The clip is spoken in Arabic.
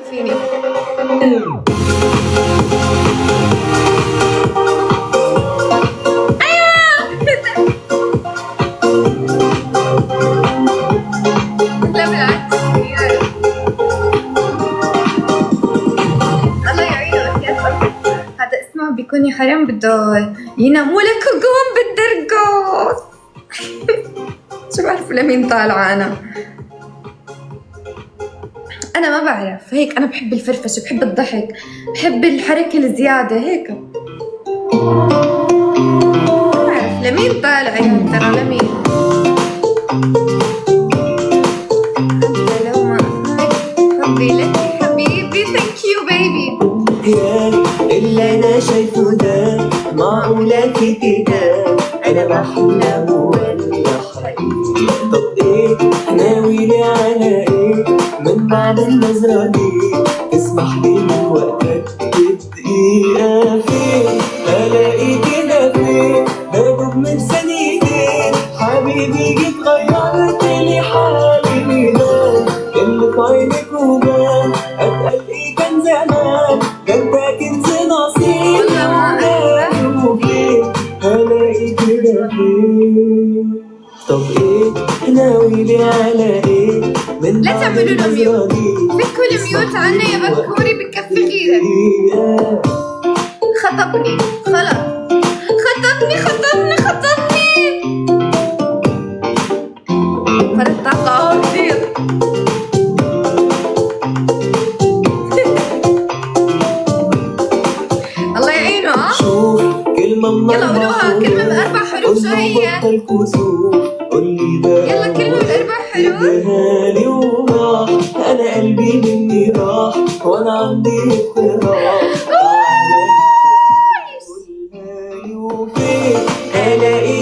فيني. لا بالعكس الله يعينك يا صاحبي. هذا اسمه بيكون يا حرام بده يناموا لك قوم بالدرقوس. شو بعرف لمين طالعة أنا ما بعرف هيك. أنا بحب الفرفشة، بحب الضحك، بحب الحركة الزيادة هيك. ما بعرف لمين طالعة يا ترى لمين. أنت لو ما أفهمك حبي لك حبيبي ثانك يو بيبي. يا اللي أنا شايفه ده معقولة في كده أنا بحلم ولا حقيقي؟ طب إيه ناوي على إيه من بعد النظرة دي؟ اسمح لي من وقتك بدقيقة فين ألاقي كده فين بدوب من ثانيتين حبيبي جيت غيرت لي حالي ده اللي في عينك وبان أتقل إيه كان زمان ده أنت كنز نصيب وفين هلاقي كده فين. طب ايه ناوي لي على ايه من لا تعملوا له ميوت، فكوا الميوت عنا يا بكوري بكفي غيرك. خطبني خلاص، خطبني فرد طاقة كثير. الله يعينه. شوف كلمة يلا قولوها، كلمة بأربع حروف شو هي؟ يلا كلمة بأربع حروف. هالي وراح أنا قلبي مني راح وأنا عندي اقتراح. قولها لي وفين ألاقي